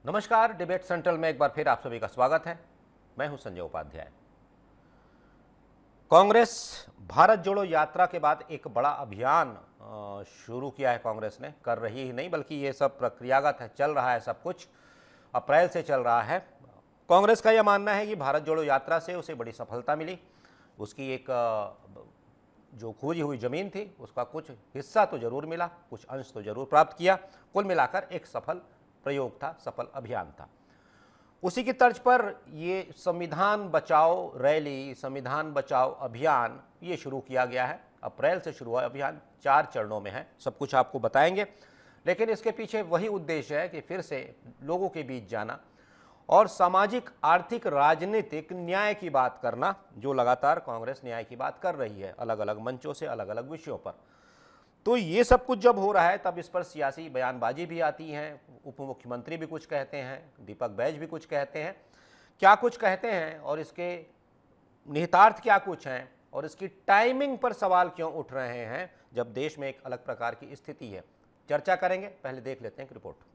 नमस्कार, debate central में एक बार फिर आप सभी का स्वागत है। मैं हूं संजय उपाध्याय। कांग्रेस भारत जोड़ो यात्रा के बाद एक बड़ा अभियान शुरू किया है। कांग्रेस ने कर रही ही नहीं बल्कि ये सब प्रक्रियागत है, चल रहा है, सब कुछ अप्रैल से चल रहा है। कांग्रेस का यह मानना है कि भारत जोड़ो यात्रा से उसे बड़ी सफलता मिली। उसकी एक जो खोजी हुई जमीन थी उसका कुछ हिस्सा तो जरूर मिला, कुछ अंश तो जरूर प्राप्त किया। कुल मिलाकर एक सफल प्रयोग था, सफल अभियान था। उसी की तर्ज पर ये संविधान बचाओ रैली, संविधान बचाओ अभियान ये शुरू किया गया है। अप्रैल से शुरू हुआ अभियान, 4 चरणों में है, सब कुछ आपको बताएंगे। लेकिन इसके पीछे वही उद्देश्य है कि फिर से लोगों के बीच जाना और सामाजिक, आर्थिक, राजनीतिक न्याय की बात करना, जो लगातार कांग्रेस न्याय की बात कर रही है अलग अलग मंचों से, अलग अलग विषयों पर। तो ये सब कुछ जब हो रहा है तब इस पर सियासी बयानबाजी भी आती है। उप मुख्यमंत्री भी कुछ कहते हैं, दीपक बैज भी कुछ कहते हैं। क्या कुछ कहते हैं और इसके निहितार्थ क्या कुछ हैं और इसकी टाइमिंग पर सवाल क्यों उठ रहे हैं जब देश में एक अलग प्रकार की स्थिति है, चर्चा करेंगे। पहले देख लेते हैं एक रिपोर्ट।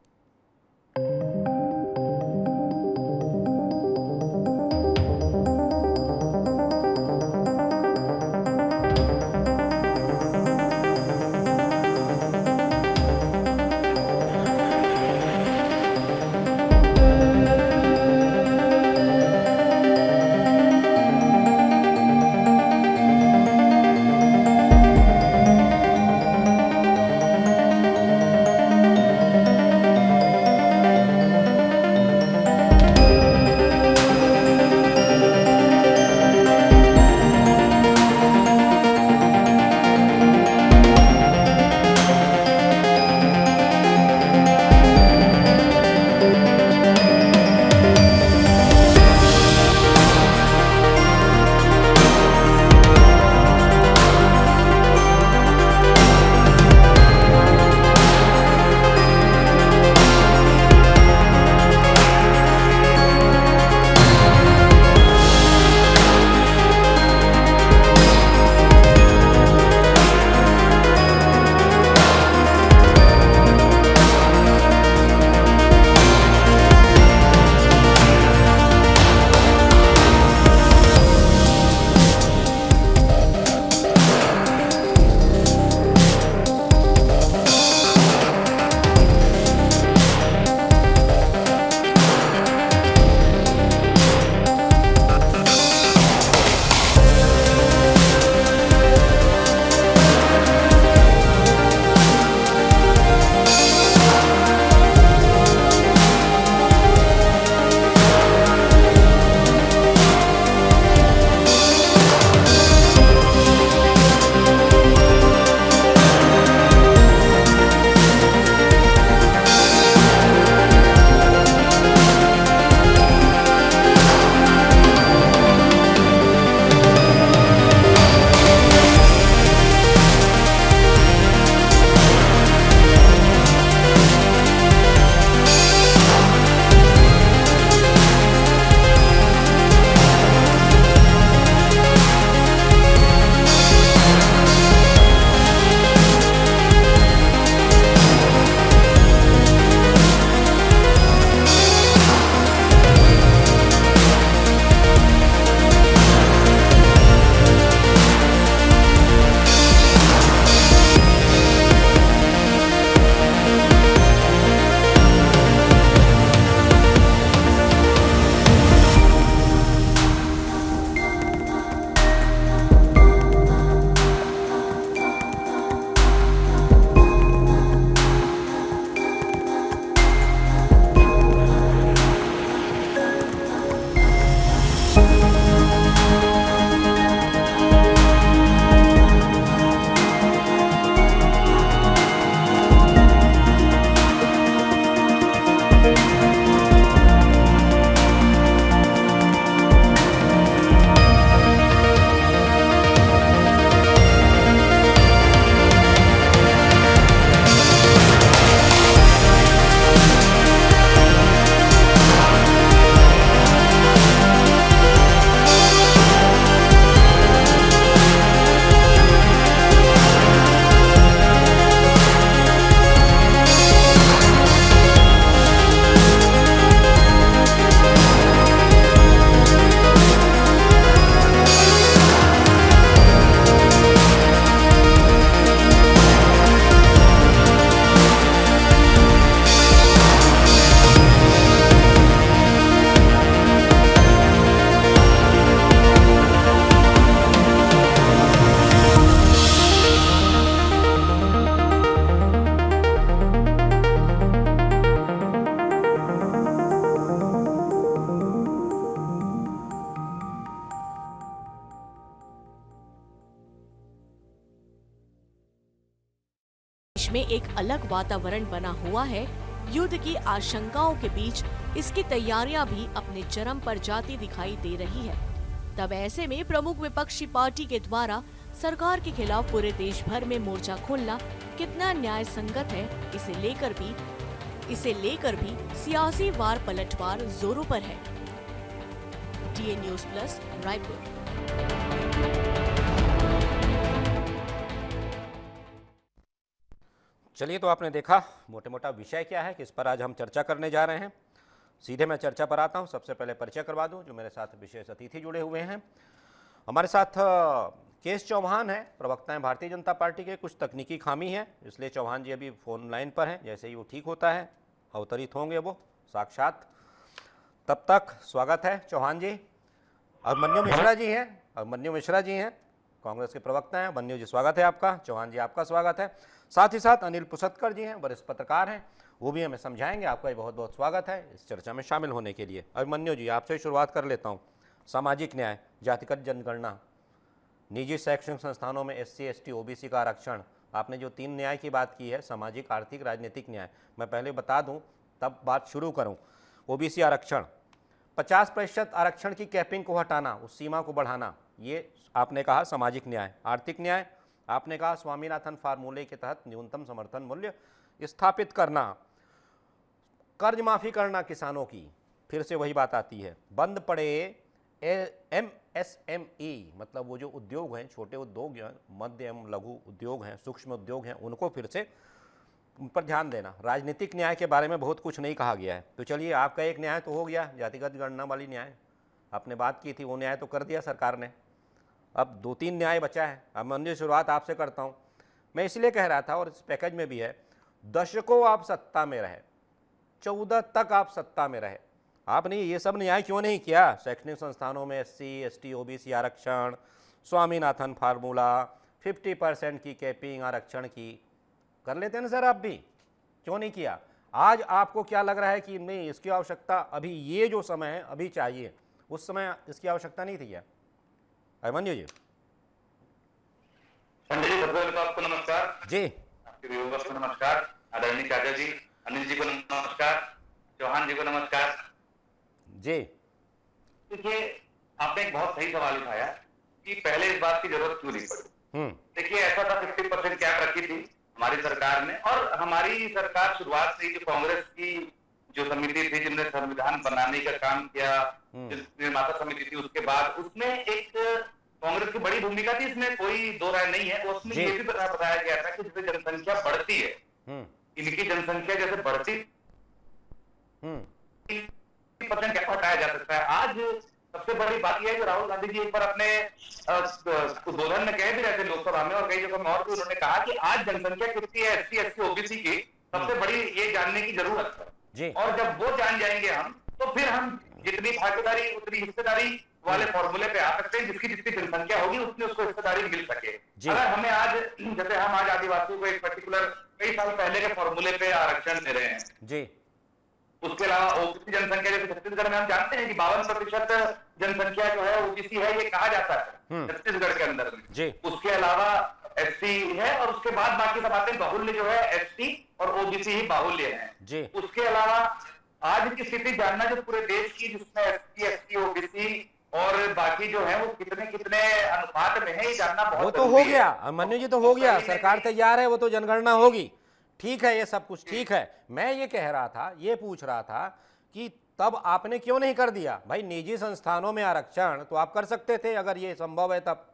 देश में एक अलग वातावरण बना हुआ है। युद्ध की आशंकाओं के बीच इसकी तैयारियां भी अपने चरम पर जाती दिखाई दे रही है। तब ऐसे में प्रमुख विपक्षी पार्टी के द्वारा सरकार के खिलाफ पूरे देश भर में मोर्चा खोलना कितना न्याय संगत है, इसे लेकर भी सियासी वार पलटवार जोरों पर है। DA news plus, Raipur. चलिए, तो आपने देखा मोटे मोटा विषय क्या है, किस पर आज हम चर्चा करने जा रहे हैं। सीधे मैं चर्चा पर आता हूं। सबसे पहले परिचय करवा दूं जो मेरे साथ विशेष अतिथि जुड़े हुए हैं। हमारे साथ केएस चौहान है, प्रवक्ता हैं भारतीय जनता पार्टी के। कुछ तकनीकी खामी है, इसलिए चौहान जी अभी फोन लाइन पर हैं। जैसे ही वो ठीक होता है अवतरित होंगे वो साक्षात। तब तक स्वागत है चौहान जी। अभिमन्यु मिश्रा जी हैं, कांग्रेस के प्रवक्ता हैं। अभिमन्यु जी स्वागत है आपका। चौहान जी आपका स्वागत है। साथ ही साथ अनिल पुसतकर जी हैं, वरिष्ठ पत्रकार हैं, वो भी हमें समझाएंगे। आपका बहुत बहुत स्वागत है इस चर्चा में शामिल होने के लिए। अभिमन्यु जी, आपसे शुरुआत कर लेता हूँ। सामाजिक न्याय, जातिगत जनगणना, निजी शैक्षणिक संस्थानों में SC ST OBC का आरक्षण, आपने जो 3 न्याय की बात की है, सामाजिक, आर्थिक, राजनीतिक न्याय, मैं पहले बता दूं तब बात शुरू करूं। OBC आरक्षण, 50% आरक्षण की कैपिंग को हटाना, उस सीमा को बढ़ाना, ये आपने कहा सामाजिक न्याय। आर्थिक न्याय, आपने कहा स्वामीनाथन फार्मूले के तहत न्यूनतम समर्थन मूल्य स्थापित करना, कर्ज माफी करना किसानों की, फिर से वही बात आती है। बंद पड़े MSME, मतलब वो जो उद्योग हैं, छोटे उद्योग हैं, मध्य एवं लघु उद्योग हैं, सूक्ष्म उद्योग हैं, उनको फिर से उन पर ध्यान देना। राजनीतिक न्याय के बारे में बहुत कुछ नहीं कहा गया है। तो चलिए, आपका एक न्याय तो हो गया, जातिगत गणना वाली न्याय आपने बात की थी, वो न्याय तो कर दिया सरकार ने। अब 2-3 न्याय बचा है। अब मैं शुरुआत आपसे करता हूँ। मैं इसलिए कह रहा था, और इस पैकेज में भी है, दशकों आप सत्ता में रहे, 14 तक आप सत्ता में रहे, आपने ये सब न्याय क्यों नहीं किया? शैक्षणिक संस्थानों में SC ST OBC आरक्षण, स्वामीनाथन फार्मूला, 50% की कैपिंग आरक्षण की, कर लेते ना सर आप भी, क्यों नहीं किया? आज आपको क्या लग रहा है कि नहीं, इसकी आवश्यकता अभी ये जो समय है अभी चाहिए, उस समय इसकी आवश्यकता नहीं थी क्या? अभिमन्यु जी। संजय जी, सबसे पहले तो आपको नमस्कार जी, आपके व्यूअर्स को नमस्कार, आदरणीय चाचा जी, अनिल जी को नमस्कार, चौहान जी को नमस्कार जी। देखिए, आपने एक बहुत सही सवाल उठाया कि पहले इस बात की जरूरत क्यों नहीं पड़ी। देखिए, ऐसा था 50% कैप रखी थी हमारी सरकार ने, और हमारी सरकार शुरुआत से ही जो कांग्रेस की जो समिति थी जिन्होंने संविधान बनाने का काम किया, जो निर्माता समिति थी, उसके बाद उसमें एक कांग्रेस की बड़ी भूमिका थी, इसमें कोई दो राय नहीं है। उसमें ये भी बताया गया था कि जैसे जनसंख्या बढ़ती है, इनकी जनसंख्या जैसे बढ़ती % कैप हटाया जा सकता है। आज सबसे बड़ी बात यह है कि राहुल गांधी जी एक बार अपने उद्बोधन में कह भी रहे थे लोकसभा में और कई जगह में, और भी उन्होंने कहा कि आज जनसंख्या कितनी है SC ST OBC की, सबसे बड़ी ये जानने की जरूरत है। और जब वो जान जाएंगे हम, तो फिर हम जितनी भागीदारी उतनी हिस्सेदारी वाले फॉर्मूले पे आ सकते हैं, जिसकी जितनी जनसंख्या होगी उतनी उसको हिस्सेदारी मिल सके। अगर हमें आज, जैसे हम आज आदिवासियों को एक पर्टिकुलर कई साल पहले के फॉर्मूले पे आरक्षण दे रहे हैं जी, उसके अलावा OBC जनसंख्या, जैसे छत्तीसगढ़ में हम जानते हैं कि 52% जनसंख्या जो है OBC है, ये कहा जाता है छत्तीसगढ़ के अंदर में जी। उसके अलावा SC है, और उसके बाद बाकी सब आते हैं। बाहुल्य जो है ST और OBC ही बाहुल्य है जी। उसके अलावा आज की स्थिति जानना जो पूरे देश की, जिसमें SC ST OBC और बाकी जो है वो कितने कितने अनुपात में है, ये जानना बहुत, वो तो हो गया अभिमन्यु जी, तो हो गया, सरकार तैयार है, वो तो जनगणना होगी, ठीक है, ये सब कुछ ठीक है। मैं ये कह रहा था, ये पूछ रहा था कि तब आपने क्यों नहीं कर दिया? भाई, निजी संस्थानों में आरक्षण तो आप कर सकते थे, अगर ये संभव है तब।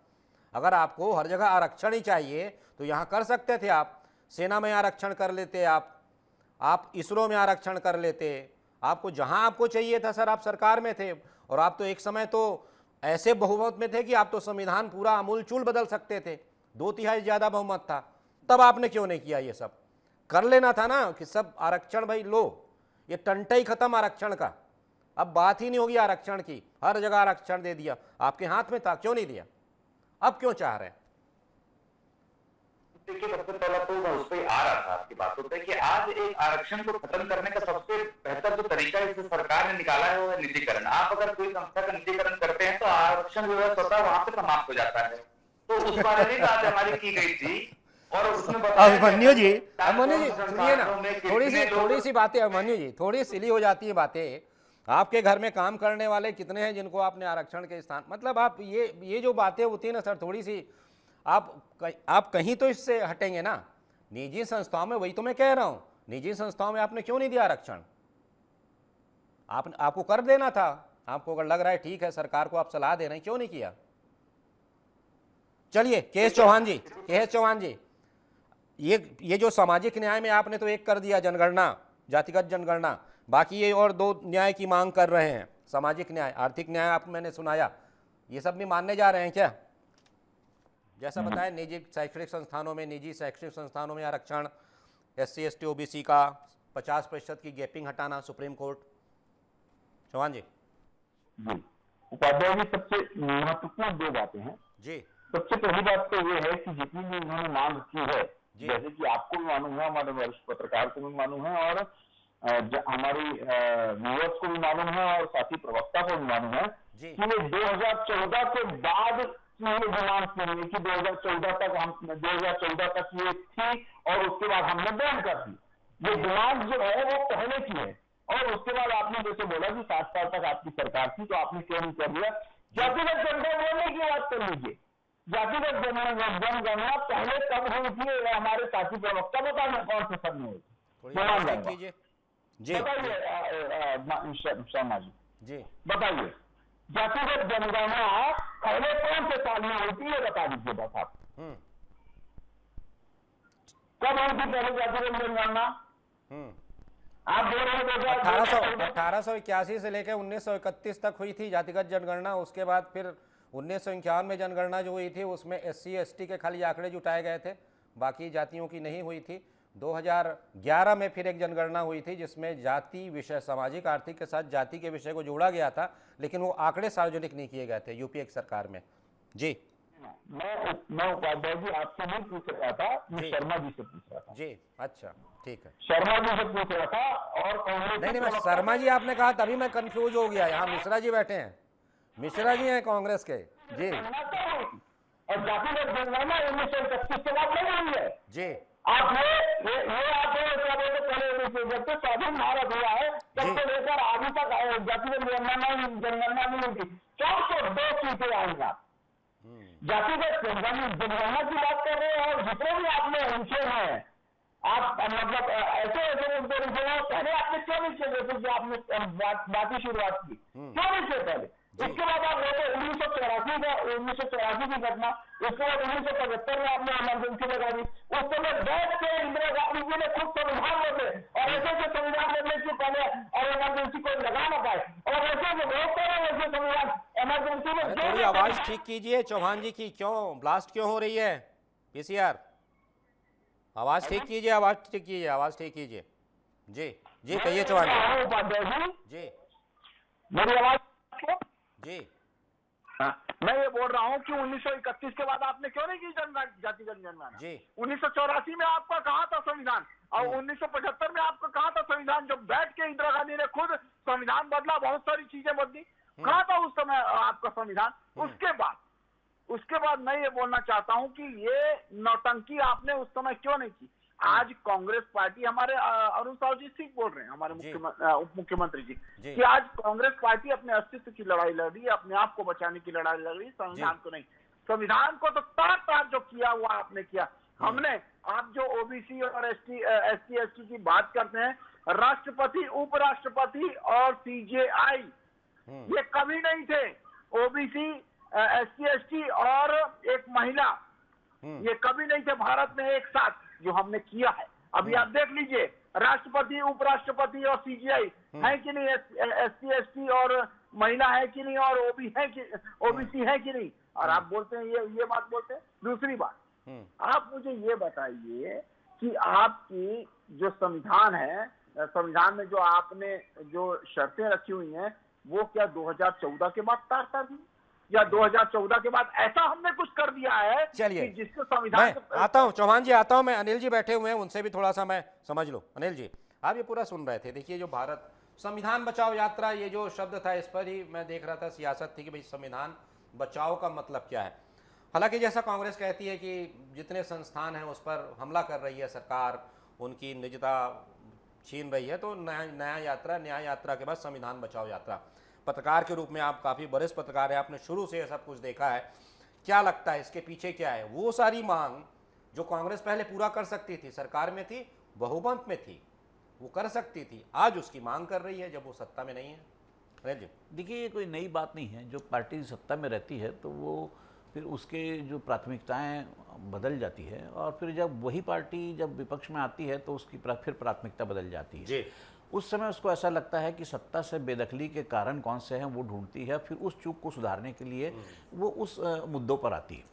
अगर आपको हर जगह आरक्षण ही चाहिए तो यहाँ कर सकते थे आप। सेना में आरक्षण कर लेते आप इसरो में आरक्षण कर लेते, आपको जहाँ आपको चाहिए था सर, आप सरकार में थे, और आप तो एक समय तो ऐसे बहुमत में थे कि आप तो संविधान पूरा आमूल-चूल बदल सकते थे, 2/3 ज्यादा बहुमत था। तब आपने क्यों नहीं किया? ये सब कर लेना था ना, कि सब आरक्षण भाई लो, ये टंटा ही खत्म आरक्षण का, अब बात ही नहीं होगी आरक्षण की, हर जगह आरक्षण दे दिया। आपके हाथ में था, क्यों नहीं दिया? अब क्यों चाह रहे हैं? देखिए, सबसे पहला तो मैं उस पर आ रहा था आपकी बातों पे कि आज एक आरक्षण को खत्म करने का सबसे बेहतर जो तरीका है जिसे सरकार ने निकाला है वो है निजीकरण। आप अगर कोई संस्था का निजीकरण करते हैं तो आरक्षण जो है स्वतः वहां पे समाप्त हो जाता है। तो उस बारे में बात हमारी की गई थी, और उसमें बताया अभिमन्यु जी, गया अभिमन्यु जी कौन से सुनिए ना, संस्थानों में थोड़ी कितने लोग- सी बातें अभिमन्यु जी, थोड़ी सिली हो जाती है बातें। आपके घर में काम करने वाले कितने हैं जिनको आपने आरक्षण के स्थान, मतलब आप ये जो बातें होती है ना सर, थोड़ी सी आप कहीं तो इससे हटेंगे ना। निजी संस्थाओं में, वही तो मैं कह रहा हूं, निजी संस्थाओं में आपने क्यों नहीं दिया आरक्षण? आपको कर देना था। आपको अगर लग रहा है ठीक है, सरकार को आप सलाह दे रहे हैं, क्यों नहीं किया? चलिए केएस चौहान जी, ये जो सामाजिक न्याय में आपने तो एक कर दिया, जनगणना, जातिगत जनगणना, बाकी ये और 2 न्याय की मांग कर रहे हैं। सामाजिक न्याय, आर्थिक न्याय आपको मैंने सुनाया, ये सब भी मानने जा रहे हैं क्या? जैसा बताया, निजी शैक्षणिक संस्थानों में आरक्षण, SC ST OBC का 50% की गैपिंग हटाना, सुप्रीम कोर्ट। चौहान जी। उपाध्याय जी, सबसे महत्वपूर्ण 2 बातें हैं जी। सबसे पहली बात तो ये है कि जितनी भी उन्होंने मांग की है, जैसे कि आपको भी मालूम है, हमारे वरिष्ठ पत्रकार को भी मालूम है, और हमारी व्यूअर्स को भी मालूम है, और साथी प्रवक्ता को भी मालूम है कि ये 2014 के बाद की ये डिमांड की है कि 2014 तक ये थी, और उसके बाद हमने बैन कर दी। ये डिमांड जो है वो पहले की है, और उसके बाद आपने जैसे बोला कि 7 साल तक आपकी सरकार थी, तो आपने क्यों नहीं कर दिया? जातिगत जनगणना की बात कर लीजिए। जातिगत जनगणना पहले कब हुई थी? हमारे साथी प्रवक्ता बताना कौन से सन में हुई थी? बताइए शर्मा जी, बताइए जातिगत जनगणना पहले कौन से साल में हुई थी, ये बता दीजिए बस आप। कब हुई थी पहले जातिगत जनगणना? आप बोल रहे हैं 1881 से लेकर 1931 तक हुई थी जातिगत जनगणना। उसके बाद फिर 1951 में जनगणना जो हुई थी, उसमें SC ST के खाली आंकड़े जुटाए गए थे, बाकी जातियों की नहीं हुई थी। 2011 में फिर एक जनगणना हुई थी जिसमें जाति विषय, सामाजिक आर्थिक के साथ जाति के विषय को जोड़ा गया था, लेकिन वो आंकड़े सार्वजनिक नहीं किए गए थे यूपीए की सरकार में। जी, मैं उपाध्याय जी आपसे नहीं पूछ रहा था, मैं शर्मा जी से पूछ रहा था। जी, अच्छा ठीक है, शर्मा जी से पूछ रहा था। और नहीं, मैं शर्मा जी आपने कहा तभी मैं कंफ्यूज हो गया। यहाँ मिश्रा जी बैठे हैं, मिश्रा जी हैं कांग्रेस के। जी, और जातिगत जनगणना 1931 के बाद नहीं हुई है। जी, आपने जब से स्वाधीन भारत हुआ है तब से लेकर अभी तक जातिगत जनगणना नहीं हुई थी। 402 सीटें आई आप जातिगत जनगणना की बात कर रहे हैं, और जितने भी आपने उनसे हैं, आप मतलब ऐसे मुद्दे पहले आपने क्यों नहीं किए? जैसे कि आपने बात की शुरुआत की, क्यों नहीं किए पहले? इसके बाद आप लेते 1984 की घटना, उसके बाद 1975 में आपने इमरजेंसी लगा दी। उस समय बैठ के इंदिरा गांधी जी ने खुद संविधान बदले, और ऐसे संविधान बदलने से पहले और इमरजेंसी को लगा ना पाए, और ऐसे बहुत सारे ऐसे संविधान इमरजेंसी में। थोड़ी आवाज ठीक कीजिए चौहान जी की, क्यों ब्लास्ट क्यों हो रही है? PCR आवाज ठीक कीजिए, आवाज ठीक कीजिए। जी कहिए चौहान जी। उपाध्याय जी, मेरी आवाज जी, मैं ये बोल रहा हूँ कि 1931 के बाद आपने क्यों नहीं की जातिगत जनगणना? जी, 1984 में आपका कहाँ था संविधान, और 1975 में आपका कहाँ था संविधान? जब बैठ के इंदिरा गांधी ने खुद संविधान बदला, बहुत सारी चीजें बदली, कहाँ था उस समय आपका संविधान? उसके बाद मैं ये बोलना चाहता हूँ कि ये नौटंकी आपने उस समय क्यों नहीं की? आज कांग्रेस पार्टी, हमारे अरुण साहु जी ठीक बोल रहे हैं, हमारे उप मुख्यमंत्री जी, कि आज कांग्रेस पार्टी अपने अस्तित्व की लड़ाई लड़ रही है, अपने आप को बचाने की लड़ाई लड़ रही है, संविधान को नहीं। संविधान को तो तार जो किया हुआ आपने किया। हमने, आप जो OBC और SC ST की बात करते हैं, राष्ट्रपति, उपराष्ट्रपति और CJI ये कभी नहीं थे। OBC, SC ST और एक महिला, ये कभी नहीं थे भारत में एक साथ, जो हमने किया है। अभी आप देख लीजिए, राष्ट्रपति, उपराष्ट्रपति और CJI है कि नहीं, SC ST और महिला है कि नहीं, और OBC है कि नहीं, और आप बोलते हैं ये बात बोलते हैं। दूसरी बात, आप मुझे ये बताइए कि आपकी जो संविधान है, संविधान में जो आपने जो शर्तें रखी हुई हैं, वो क्या 2014 के बाद तार दी, या 2014 के बाद ऐसा हमने कुछ कर दिया है? चलिए, जिससे संविधान, मैं आता हूं चौहान जी, आता हूं मैं। अनिल जी बैठे हुए हैं, उनसे भी थोड़ा सा मैं समझ लो। अनिल जी, आप ये पूरा सुन रहे थे। देखिए, जो भारत संविधान बचाओ यात्रा, ये जो शब्द था, इस पर ही मैं देख रहा था सियासत थी कि भाई संविधान बचाओ का मतलब क्या है। हालांकि जैसा कांग्रेस कहती है कि जितने संस्थान हैं उस पर हमला कर रही है सरकार, उनकी निजता छीन रही है, तो न्याय यात्रा के बाद संविधान बचाओ यात्रा। पत्रकार के रूप में आप काफ़ी वरिष्ठ पत्रकार हैं, आपने शुरू से ये सब कुछ देखा है, क्या लगता है इसके पीछे क्या है? वो सारी मांग जो कांग्रेस पहले पूरा कर सकती थी, सरकार में थी, बहुमत में थी, वो कर सकती थी, आज उसकी मांग कर रही है जब वो सत्ता में नहीं है। अनिल जी, देखिए ये कोई नई बात नहीं है। जो पार्टी सत्ता में रहती है तो वो फिर उसके जो प्राथमिकताएं बदल जाती है, और फिर जब वही पार्टी जब विपक्ष में आती है तो उसकी फिर प्राथमिकता बदल जाती है जी। उस समय उसको ऐसा लगता है कि सत्ता से बेदखली के कारण कौन से हैं वो ढूंढती है, फिर उस चूक को सुधारने के लिए वो उस मुद्दों पर आती है।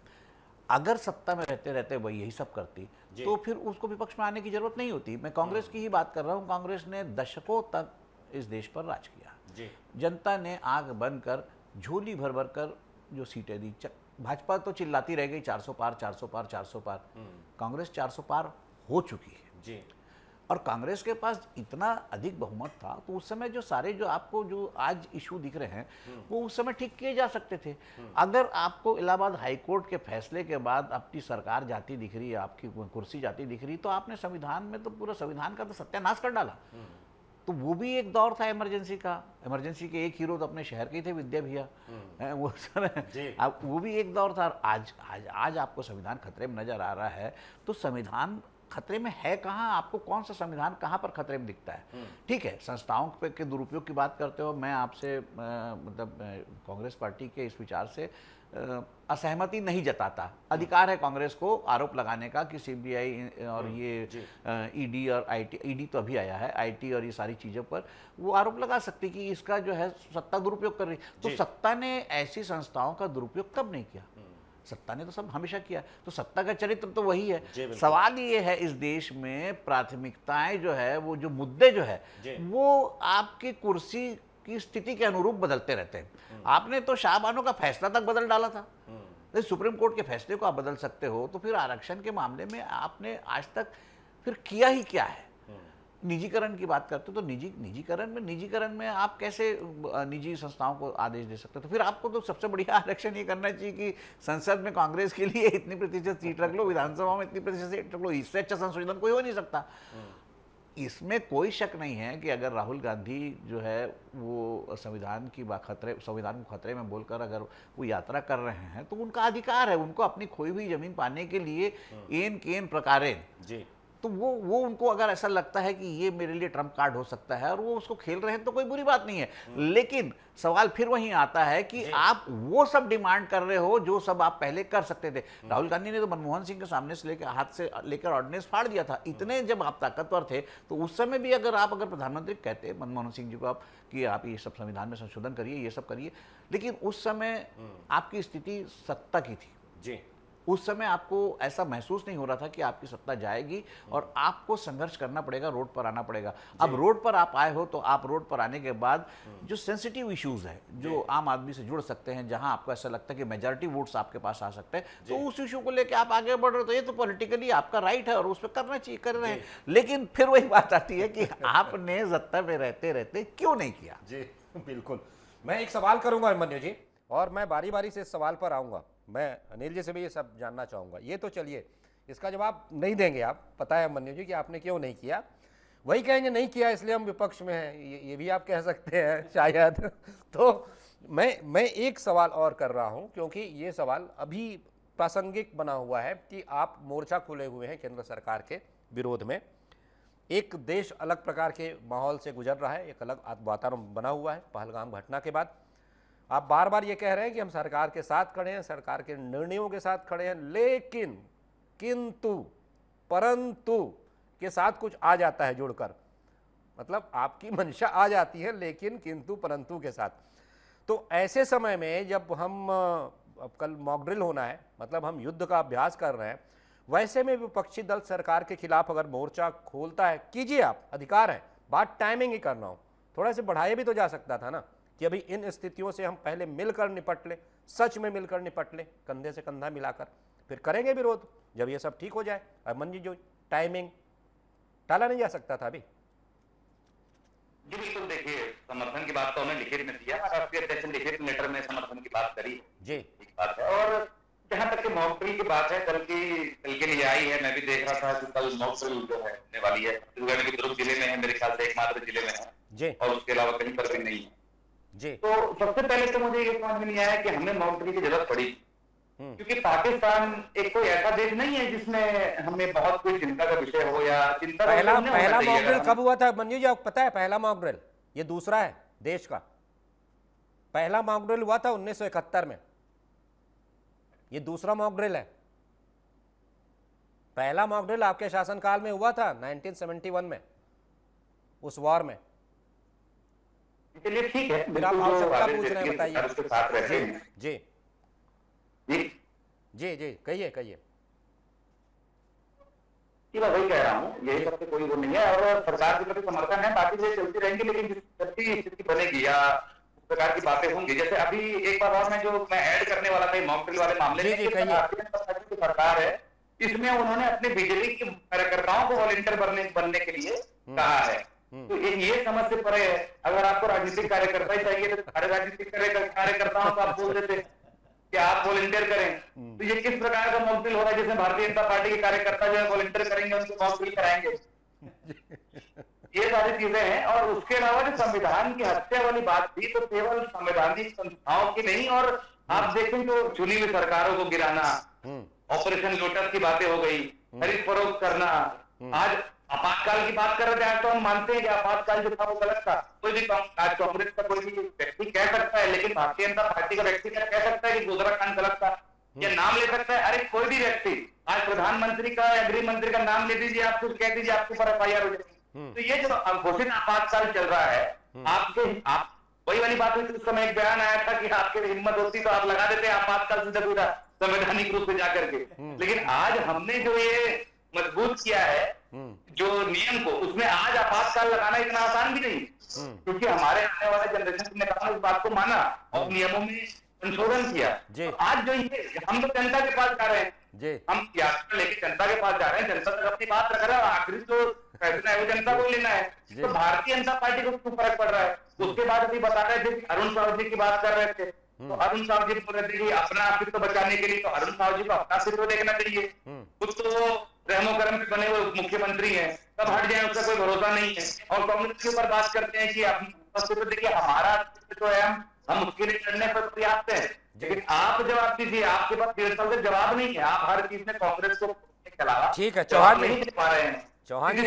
अगर सत्ता में रहते रहते वही यही सब करती तो फिर उसको विपक्ष में आने की जरूरत नहीं होती। मैं कांग्रेस की ही बात कर रहा हूँ। कांग्रेस ने दशकों तक इस देश पर राज किया जी। जनता ने आग बंद कर झोली भर भर कर जो सीटें दी। भाजपा तो चिल्लाती रह गई 400 पार 400 पार 400 पार। कांग्रेस 400 पार हो चुकी है जी। और कांग्रेस के पास इतना अधिक बहुमत था तो उस समय जो सारे जो आपको जो आज इशू दिख रहे हैं वो उस समय ठीक किए जा सकते थे। अगर आपको इलाहाबाद हाईकोर्ट के फैसले के बाद अपनी सरकार जाती दिख रही है, आपकी कुर्सी जाती दिख रही, तो आपने संविधान में तो पूरा संविधान का तो सत्यानाश कर डाला। तो वो भी एक दौर था इमरजेंसी का। इमरजेंसी के एक हीरो तो अपने शहर के ही थे, विद्या भैया। वो समय वो भी एक दौर था। आज आपको संविधान खतरे में नजर आ रहा है तो संविधान खतरे में है कहाँ? आपको कौन सा संविधान कहाँ पर खतरे में दिखता है? ठीक है, संस्थाओं के दुरुपयोग की बात करते हो, मैं आपसे मतलब कांग्रेस पार्टी के इस विचार से असहमति नहीं जताता। अधिकार है कांग्रेस को आरोप लगाने का कि सीबीआई और ये ईडी और आईटी, ईडी तो अभी आया है, आईटी और ये सारी चीज़ों पर वो आरोप लगा सकती कि इसका जो है सत्ता दुरुपयोग कर रही। तो सत्ता ने ऐसी संस्थाओं का दुरुपयोग कब नहीं किया? सत्ता ने तो सब हमेशा किया। तो सत्ता का चरित्र तो वही है। सवाल ये है इस देश में प्राथमिकताएं जो है, वो जो मुद्दे जो है वो आपकी कुर्सी की स्थिति के अनुरूप बदलते रहते हैं। आपने तो शाहबानो का फैसला तक बदल डाला था। तो सुप्रीम कोर्ट के फैसले को आप बदल सकते हो, तो फिर आरक्षण के मामले में आपने आज तक फिर किया ही क्या है? निजीकरण की बात करते हो तो निजीकरण में आप कैसे निजी संस्थाओं को आदेश दे सकते हो? तो फिर आपको तो सबसे बढ़िया आरक्षण ये करना चाहिए कि संसद में कांग्रेस के लिए इतनी प्रतिशत सीट रख लो, विधानसभा में इतनी प्रतिशत सीट रख लो। इससे अच्छा संशोधन कोई हो नहीं सकता। इसमें कोई शक नहीं है कि अगर राहुल गांधी जो है वो संविधान को खतरे में बोलकर अगर वो यात्रा कर रहे हैं तो उनका अधिकार है। उनको अपनी खोई हुई जमीन पाने के लिए एन केन प्रकारे जी तो वो उनको अगर ऐसा लगता है कि ये मेरे लिए ट्रम्प कार्ड हो सकता है और वो उसको खेल रहे हैं तो कोई बुरी बात नहीं है। लेकिन सवाल फिर वहीं आता है कि आप वो सब डिमांड कर रहे हो जो सब आप पहले कर सकते थे। राहुल गांधी ने तो मनमोहन सिंह के सामने से लेकर हाथ से लेकर ऑर्डिनेंस फाड़ दिया था। इतने जब आप ताकतवर थे तो उस समय भी अगर प्रधानमंत्री कहते मनमोहन सिंह जी को आप कि आप ये सब संविधान में संशोधन करिए, ये सब करिए, लेकिन उस समय आपकी स्थिति सत्ता की थी जी। उस समय आपको ऐसा महसूस नहीं हो रहा था कि आपकी सत्ता जाएगी और आपको संघर्ष करना पड़ेगा, रोड पर आना पड़ेगा। अब रोड पर आप आए हो तो आप रोड पर आने के बाद जो सेंसिटिव इश्यूज हैं, जो आम आदमी से जुड़ सकते हैं, जहां आपको ऐसा लगता है कि मेजॉरिटी वोट्स आपके पास आ सकते हैं, तो उस इशू को लेकर आप आगे बढ़ रहे हो तो ये तो पॉलिटिकली आपका राइट है और उस पर करना चाहिए, कर रहे हैं। लेकिन फिर वही बात आती है कि आपने सत्ता में रहते रहते क्यों नहीं किया? जी बिल्कुल। मैं एक सवाल करूंगा अभिमन्यु जी, और मैं बारी बारी से इस सवाल पर आऊंगा। मैं अनिल जी से भी ये सब जानना चाहूँगा। ये तो चलिए इसका जवाब नहीं देंगे आप, पता है अभिमन्यु जी कि आपने क्यों नहीं किया। वही कहेंगे नहीं किया इसलिए हम विपक्ष में हैं, ये भी आप कह सकते हैं शायद। तो मैं एक सवाल और कर रहा हूँ क्योंकि ये सवाल अभी प्रासंगिक बना हुआ है कि आप मोर्चा खुले हुए हैं केंद्र सरकार के विरोध में। एक देश अलग प्रकार के माहौल से गुजर रहा है, एक अलग वातावरण बना हुआ है पहलगाम घटना के बाद। आप बार बार ये कह रहे हैं कि हम सरकार के साथ खड़े हैं, सरकार के निर्णयों के साथ खड़े हैं, लेकिन किंतु परंतु के साथ कुछ आ जाता है जुड़कर, मतलब आपकी मंशा आ जाती है लेकिन किंतु परंतु के साथ। तो ऐसे समय में जब हम अब कल मॉक ड्रिल होना है, मतलब हम युद्ध का अभ्यास कर रहे हैं, वैसे में विपक्षी दल सरकार के खिलाफ अगर मोर्चा खोलता है, कीजिए, आप अधिकार है। बात टाइमिंग ही करना हो, थोड़ा से बढ़ाया भी तो जा सकता था ना कि अभी इन स्थितियों से हम पहले मिलकर निपट ले, सच में मिलकर निपट ले, कंधे से कंधा मिलाकर, फिर करेंगे विरोध जब ये सब ठीक हो जाए। अभिमन्यु जी, जो टाइमिंग टाला नहीं जा सकता था अभी? जी बिल्कुल। देखिए, समर्थन की बात तो उन्होंने लिखित में दिया, राष्ट्रीय अध्यक्ष ने लिखित लेटर में समर्थन की बात करी जी, एक बात है। और जहां तक के मॉक ड्रिल की बात है, कल के लिए आई है, मैं भी देख रहा था कि कल मॉक ड्रिल जो है होने वाली है, छत्तीसगढ़ के दुर्ग जिले में है, मेरे ख्याल से एकमात्र जिले में है जी और उसके अलावा कहीं पर भी नहीं है। जी। तो सबसे पहले तो मुझे ये समझ में नहीं आया कि हमें मॉक ड्रिल की जरूरत पड़ी, क्योंकि पाकिस्तान एक कोई ऐसा देश नहीं है जिसमें हमें बहुत कोई चिंता का विषय हो या चिंता का पहला विषय नहीं होना पहला चाहिए। मॉक ड्रिल अगर कब हुआ था मंजू जी, आपको पता है? पहला मॉक ड्रिल, ये दूसरा है देश का। पहला मॉक ड्रिल हुआ था 1971 में, ये दूसरा मॉक ड्रिल है। पहला मॉक ड्रिल आपके शासनकाल में हुआ था 1971 में, उस वॉर में। चलिए ठीक है, फिर आप बिल्कुल जो आवश्यकता आदेश पूछ रहे हैं, देती है, बताइए। सरकार उसके साथ रहते जी हैं। जी जी जी जी, कहिए कहिए। मैं वही कह रहा हूँ, यही सबसे कोई वो नहीं है और सरकार के प्रति समर्थन है, बाकी ये चलती रहेंगी, लेकिन जिस स्थिति बनेगी या इस प्रकार की बातें होंगी, जैसे अभी एक बार और मैं ऐड करने वाला था मॉक ड्रिल वाले मामले जी, में, जी, कि कहिए। भारतीय जनता पार्टी की सरकार है, इसमें उन्होंने अपने बीजेपी के कार्यकर्ताओं को वॉलंटियर बनने के लिए कहा है। तो ये समझ से परे है, अगर आपको राजनीतिक कार्यकर्ता ही चाहिए तो सारे राजनीतिक कार्यकर्ताओं को आप बोल देते कि आप वॉलंटियर करें। तो ये किस प्रकार का मॉक ड्रिल हो रहा है जिसमें भारतीय जनता पार्टी के कार्यकर्ता जो है वॉलंटियर करेंगे, उनको मॉक ड्रिल कराएंगे? ये सारी चीजें हैं। और उसके अलावा जो संविधान की हत्या वाली बात थी, तो केवल संवैधानिक संस्थाओं की नहीं, और आप देखें तो चुनी हुई सरकारों को गिराना, ऑपरेशन लोटस की बातें हो गई, खरीद फरोख्त करना, आज आपातकाल की बात कर रहे थे। आज तो हम मानते हैं कि आपातकाल जो था वो गलत था, कोई भी आज कांग्रेस का कोई भी व्यक्ति कह सकता है, लेकिन भारतीय जनता पार्टी का व्यक्ति क्या कह सकता है कि गोधरा कांड गलत था, या नाम ले सकता है? अरे कोई भी व्यक्ति, आज प्रधानमंत्री का या गृह मंत्री का नाम ले दीजिए, आप कुछ कह दीजिए, आपके ऊपर FIR हो जाएगी। तो ये जो घोषित आपातकाल चल रहा है, आप वही वाली बात हुई थी, उस समय एक बयान आया था कि आपके हिम्मत होती तो आप लगा देते आपातकाल सीधा सीधा संवैधानिक रूप से जाकर के। लेकिन आज हमने जो ये मजबूत किया है जो नियम को, उसमें आज आपातकाल लगाना इतना आसान भी नहीं, क्योंकि हमारे आने वाले जनरेशन ने कहा, इस बात को माना और नियमों में संशोधन किया। तो आज जो ये हम तो जनता के पास जा रहे हैं, हम यात्रा लेके जनता के पास जा रहे हैं, जनता तक अपनी बात रख रहा है, आखिरी जो फैसला है वो जनता को लेना है। तो भारतीय जनता पार्टी को क्यों फर्क पड़ रहा है? उसके बाद अभी बता रहे थे, अरुण साहु जी की बात कर रहे थे, तो अरुण साहु जी बोल रहे थे कि अपना अस्तित्व बचाने के लिए, तो अरुण साहु जी को अपना अस्तित्व देखना चाहिए। खुद तो रहमो करम से बने हुए मुख्यमंत्री हैं, कब हट जाए उसका कोई भरोसा नहीं है, और कांग्रेस के ऊपर बात करते हैं कि अस्तित्व देखिए, हमारा अस्तित्व है, हम उसके लिए लड़ने पर पर्याप्त है। लेकिन आप जवाब दीजिए, आपके पास 1.5 साल से जवाब नहीं है, आप हर चीज में कांग्रेस को के अलावा ठीक है। चौहान नहीं दे पा रहे हैं। चौहान जी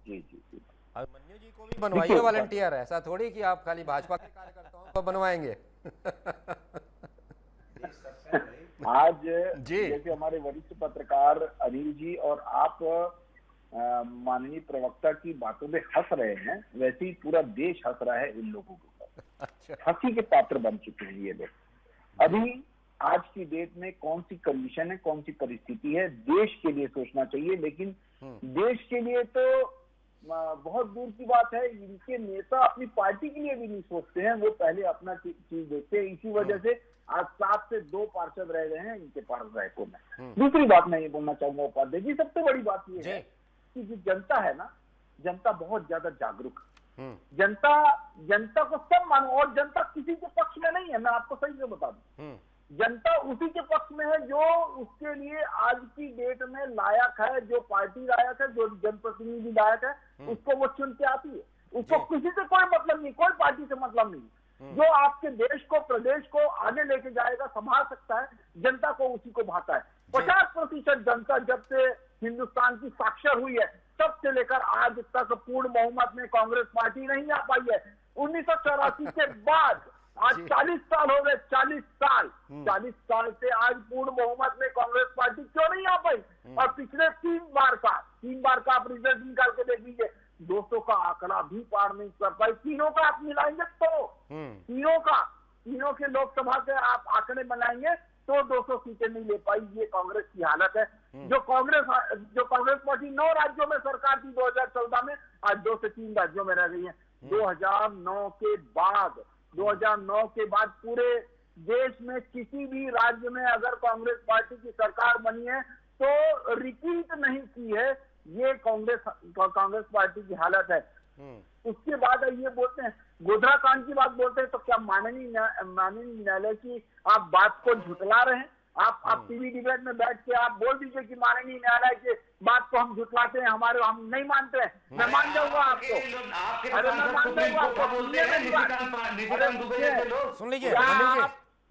जी अब मन्नू जी को भी बनवाइए वॉलंटियर, ऐसा थोड़ी कि आप खाली भाजपा के कार्यकर्ताओं को बनवाएंगे। आज जी। जैसे हमारे वरिष्ठ पत्रकार अनिल जी और आप माननीय प्रवक्ता की बातों में हंस रहे हैं, वैसे ही पूरा देश हंस रहा है इन लोगों के ऊपर। अच्छा। हंसी के पात्र बन चुके हैं ये लोग। अभी आज की डेट में कौन सी कंडीशन है, कौन सी परिस्थिति है, देश के लिए सोचना चाहिए। लेकिन देश के लिए तो बहुत दूर की बात है, इनके नेता अपनी पार्टी के लिए भी नहीं सोचते हैं, वो पहले अपना चीज देखते हैं। इसी वजह से आज 7 से 2 पार्षद रह गए हैं इनके पास रायपुर में। दूसरी बात मैं ये बोलना चाहूंगा उपाध्याय जी, सबसे बड़ी बात ये है कि जो जनता है ना, जनता बहुत ज्यादा जागरूक है। जनता को सब मानो, और जनता किसी के पक्ष में नहीं है, मैं आपको सही से बता दूं। जनता उसी के पक्ष में है जो उसके लिए आज की डेट में लायक है, जो पार्टी लायक है, जो जनप्रतिनिधि लायक है, उसको वो चुन के आती है। उसको किसी से कोई मतलब नहीं, कोई पार्टी से मतलब नहीं। जो आपके देश को, प्रदेश को आगे लेके जाएगा, संभाल सकता है, जनता को उसी को भाता है। 50% जनता जब से हिंदुस्तान की साक्षर हुई है, तब से लेकर आज तक पूर्ण बहुमत में कांग्रेस पार्टी नहीं आ पाई है। 1984 के बाद आज 40 साल हो गए, 40 साल से आज पूर्ण बहुमत में कांग्रेस पार्टी क्यों नहीं आ पाई? और पिछले 3 बार का आप रिजल्ट निकाल के देख लीजिए, 200 का आंकड़ा भी पार नहीं कर पाई। तीनों का आप मिलाएंगे तो तीनों के लोकसभा के आप आंकड़े बनाएंगे तो 200 सीटें नहीं ले पाई। ये कांग्रेस की हालत है। जो कांग्रेस पार्टी 9 राज्यों में सरकार थी 2014 में, आज 2 से 3 राज्यों में रह गई है। 2009 के बाद पूरे देश में किसी भी राज्य में अगर कांग्रेस पार्टी की सरकार बनी है तो रिपीट नहीं की है। ये कांग्रेस पार्टी की हालत है। उसके बाद ये बोलते हैं, गोधरा कांड की बात बोलते हैं, तो क्या माननीय न्यायालय की आप बात को झुटला रहे हैं? आप टीवी डिबेट में बैठ के आप बोल दीजिए कि माननीय न्यायालय की बात को हम झुटलाते हैं, हम नहीं मानते हैं। मैं मान जाऊंगा आपको, अरे मैं मान जाऊंगा आपको। सुन लीजिए,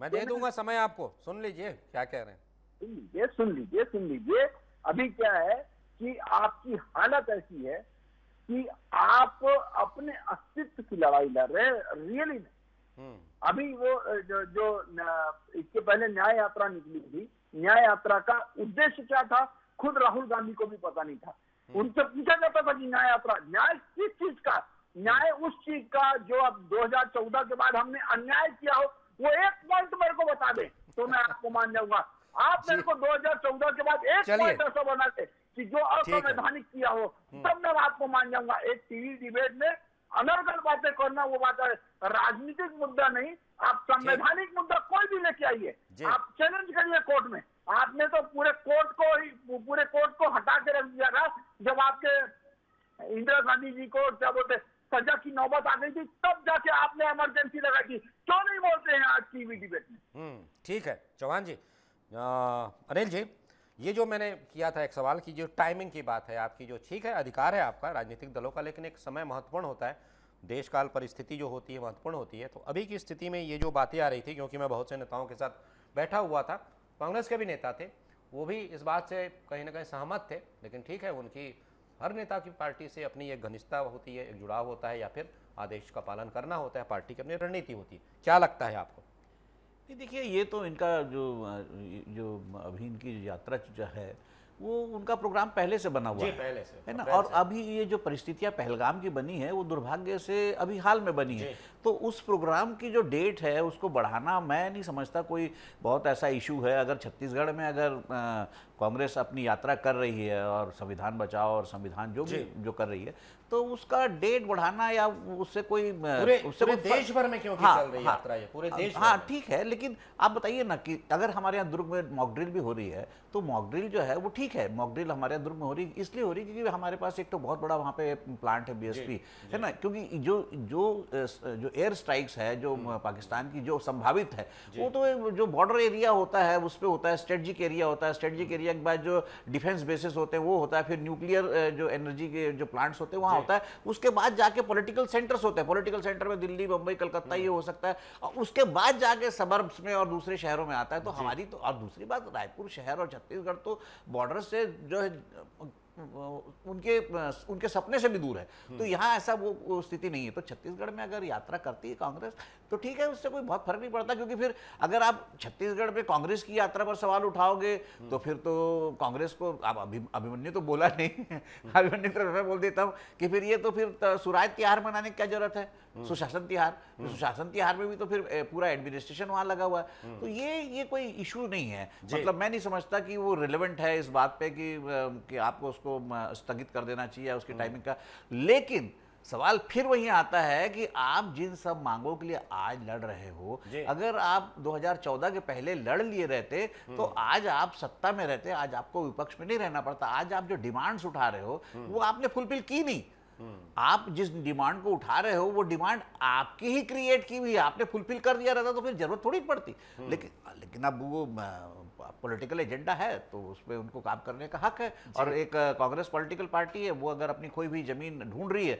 मैं दे दूंगा समय आपको, सुन लीजिए क्या कह रहे हैं। सुन लीजिए। अभी क्या है कि आपकी हालत ऐसी है कि आप अपने अस्तित्व की लड़ाई लड़ रहे हैं, रियली नहीं। अभी वो जो इसके पहले न्याय यात्रा निकली थी, न्याय यात्रा का उद्देश्य क्या था, खुद राहुल गांधी को भी पता नहीं था। उनसे पूछा जाता था कि न्याय यात्रा, न्याय किस चीज का? न्याय उस चीज का जो अब 2014 के बाद हमने अन्याय किया हो, वो एक पॉइंट मेरे को बता दें तो मैं आपको मान जाऊंगा। आप मेरे को 2014 के बाद एक पॉइंट ऐसा बना दे कि जो असंवैधानिक किया हो, तब मैं आपको मान जाऊंगा। एक टीवी डिबेट में अनर्गल बातें करना, वो बात है राजनीतिक मुद्दा नहीं, आप संवैधानिक मुद्दा कोई भी लेके आइए, आप चैलेंज करिए कोर्ट में। आपने तो पूरे कोर्ट को हटा के रख दिया था जब आपके इंदिरा गांधी जी को क्या बोलते सजा की नौबत आ गई थी, तब जाके आपने इमरजेंसी लगाई थी। क्यों नहीं बोलते हैं आज टीवी डिबेट में? ठीक है चौहान जी। अनिल जी, ये जो मैंने किया था एक सवाल की, जो टाइमिंग की बात है आपकी, जो ठीक है अधिकार है आपका राजनीतिक दलों का, लेकिन एक समय महत्वपूर्ण होता है, देश काल परिस्थिति जो होती है महत्वपूर्ण होती है। तो अभी की स्थिति में ये जो बातें आ रही थी, क्योंकि मैं बहुत से नेताओं के साथ बैठा हुआ था, कांग्रेस के भी नेता थे, वो भी इस बात से कहीं ना कहीं सहमत थे, लेकिन ठीक है उनकी हर नेता की पार्टी से अपनी एक घनिष्ठता होती है, एक जुड़ाव होता है, या फिर आदेश का पालन करना होता है, पार्टी की अपनी रणनीति होती है। क्या लगता है आपको? नहीं देखिए, ये तो इनका जो अभी इनकी जो यात्रा जो है वो उनका प्रोग्राम पहले से बना हुआ है, पहले से है ना। और अभी ये जो परिस्थितियां पहलगाम की बनी है वो दुर्भाग्य से अभी हाल में बनी है, तो उस प्रोग्राम की जो डेट है उसको बढ़ाना मैं नहीं समझता कोई बहुत ऐसा इशू है। अगर छत्तीसगढ़ में अगर कांग्रेस अपनी यात्रा कर रही है और संविधान बचाओ और संविधान जो कर रही है, तो उसका डेट बढ़ाना या उससे कोई पूरे देश भर में क्योंकि चल रही यात्रा है पूरे देश। हाँ ठीक है, लेकिन आप बताइए ना कि अगर हमारे यहाँ दुर्ग में मॉक ड्रिल भी हो रही है, तो मॉक ड्रिल जो है वो ठीक है, मॉक ड्रिल हमारे यहाँ दुर्ग में हो रही है, इसलिए हो रही है क्योंकि हमारे पास एक तो बहुत बड़ा वहाँ पे प्लांट है बीएसपी, है ना। क्योंकि जो एयर स्ट्राइक्स है जो पाकिस्तान की जो संभावित है, वो तो जो बॉर्डर एरिया होता है उस पर होता है, स्ट्रेटेजिक एरिया होता है, स्ट्रेटेजिक एरिया के बाद जो डिफेंस बेसिस होते हैं वो होता है, फिर न्यूक्लियर जो एनर्जी के जो प्लांट्स होते हैं वहाँ होता है, उसके बाद जाके पॉलिटिकल सेंटर्स होते हैं, पॉलिटिकल सेंटर में दिल्ली, मुंबई, कलकत्ता ये हो सकता है, और उसके बाद जाके सबर्ब्स में और दूसरे शहरों में आता है। तो हमारी तो, और दूसरी बात, रायपुर शहर और छत्तीसगढ़ तो बॉर्डर से जो है उनके सपने से भी दूर है, तो यहाँ ऐसा वो स्थिति नहीं है। तो छत्तीसगढ़ में अगर यात्रा करती है कांग्रेस तो ठीक है, उससे कोई बहुत फर्क नहीं पड़ता, क्योंकि फिर अगर आप छत्तीसगढ़ में कांग्रेस की यात्रा पर सवाल उठाओगे तो फिर तो कांग्रेस को, आप अभिमन्यु तो बोला नहीं अभिमन्यु तो मैं बोल देता हूँ कि फिर ये तो फिर सुराज तिहार मनाने की क्या जरूरत है, सुशासन तिहार, सुशासन तिहार में भी तो फिर पूरा एडमिनिस्ट्रेशन वहां लगा हुआ है। तो ये कोई इशू नहीं है, मतलब मैं नहीं समझता कि वो रिलेवेंट है इस बात पे कि आपको उसको स्थगित कर देना चाहिए उसकी टाइमिंग का। लेकिन सवाल फिर वही आता है कि आप जिन सब मांगों के लिए आज लड़ रहे हो, अगर आप 2014 के पहले लड़ लिए रहते तो आज आप सत्ता में रहते, आज आपको विपक्ष में नहीं रहना पड़ता। आज आप जो डिमांड्स उठा रहे हो वो आपने फुलफिल की नहीं। आप जिस डिमांड को उठा रहे हो वो डिमांड आपकी ही क्रिएट की हुई है, आपने फुलफिल कर दिया रहता तो फिर जरूरत थोड़ी पड़ती। लेकिन अब वो पॉलिटिकल एजेंडा है तो उस पर उनको काम करने का हक है, और एक कांग्रेस पॉलिटिकल पार्टी है, वो अगर अपनी कोई भी जमीन ढूंढ रही है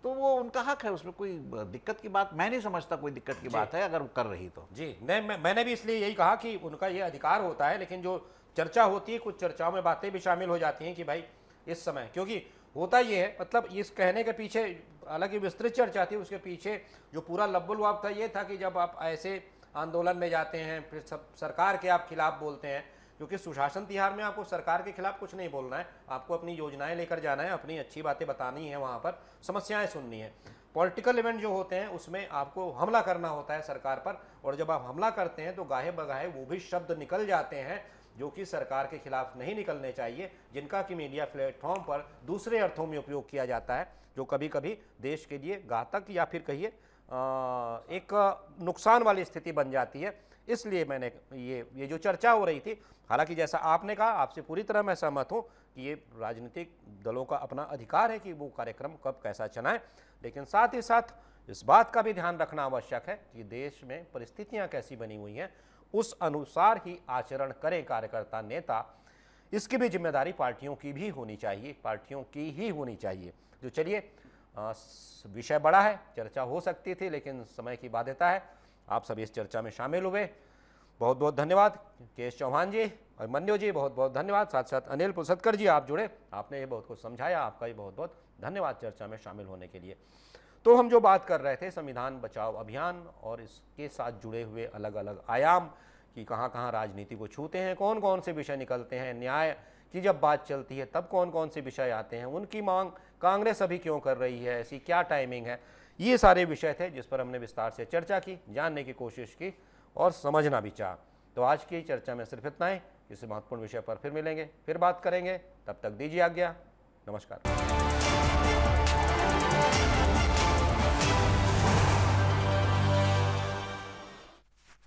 तो वो उनका हक है, उसमें कोई दिक्कत की बात मैं नहीं समझता, कोई दिक्कत की बात है अगर वो कर रही तो। जी नहीं, मैंने भी इसलिए यही कहा कि उनका ये अधिकार होता है, लेकिन जो चर्चा होती है, कुछ चर्चाओं में बातें भी शामिल हो जाती हैं कि भाई इस समय, क्योंकि होता ये है, मतलब इस कहने के पीछे हालांकि विस्तृत चर्चा थी, उसके पीछे जो पूरा लब्बुलवाब था ये था कि जब आप ऐसे आंदोलन में जाते हैं फिर सब सरकार के आप खिलाफ बोलते हैं, क्योंकि सुशासन तिहार में आपको सरकार के खिलाफ कुछ नहीं बोलना है, आपको अपनी योजनाएं लेकर जाना है, अपनी अच्छी बातें बतानी है, वहाँ पर समस्याएं सुननी है। पॉलिटिकल इवेंट जो होते हैं उसमें आपको हमला करना होता है सरकार पर, और जब आप हमला करते हैं तो गाहे बगाहे वो भी शब्द निकल जाते हैं जो कि सरकार के खिलाफ नहीं निकलने चाहिए, जिनका कि मीडिया प्लेटफॉर्म पर दूसरे अर्थों में उपयोग किया जाता है, जो कभी कभी देश के लिए घातक या फिर कहिए एक नुकसान वाली स्थिति बन जाती है। इसलिए मैंने ये जो चर्चा हो रही थी, हालांकि जैसा आपने कहा, आपसे पूरी तरह मैं सहमत हूँ कि ये राजनीतिक दलों का अपना अधिकार है कि वो कार्यक्रम कब कैसा चलाएं, लेकिन साथ ही साथ इस बात का भी ध्यान रखना आवश्यक है कि देश में परिस्थितियां कैसी बनी हुई हैं, उस अनुसार ही आचरण करें कार्यकर्ता नेता। इसकी भी जिम्मेदारी पार्टियों की भी होनी चाहिए, पार्टियों की ही होनी चाहिए। जो चलिए, विषय बड़ा है, चर्चा हो सकती थी, लेकिन समय की बाध्यता है। आप सभी इस चर्चा में शामिल हुए, बहुत बहुत धन्यवाद। केएस चौहान जी और मन्यो जी, बहुत बहुत धन्यवाद। साथ साथ अनिल पुसदकर जी, आप जुड़े, आपने ये बहुत कुछ समझाया, आपका भी बहुत बहुत धन्यवाद चर्चा में शामिल होने के लिए। तो हम जो बात कर रहे थे संविधान बचाओ अभियान और इसके साथ जुड़े हुए अलग अलग आयाम कि कहाँ कहाँ राजनीति को छूते हैं, कौन कौन से विषय निकलते हैं, न्याय की जब बात चलती है तब कौन कौन से विषय आते हैं, उनकी मांग कांग्रेस अभी क्यों कर रही है, ऐसी क्या टाइमिंग है, ये सारे विषय थे जिस पर हमने विस्तार से चर्चा की, जानने की कोशिश की और समझना भी चाहा। तो आज की चर्चा में सिर्फ इतना ही। किसी महत्वपूर्ण विषय पर फिर मिलेंगे, फिर बात करेंगे। तब तक दीजिए आज्ञा। नमस्कार।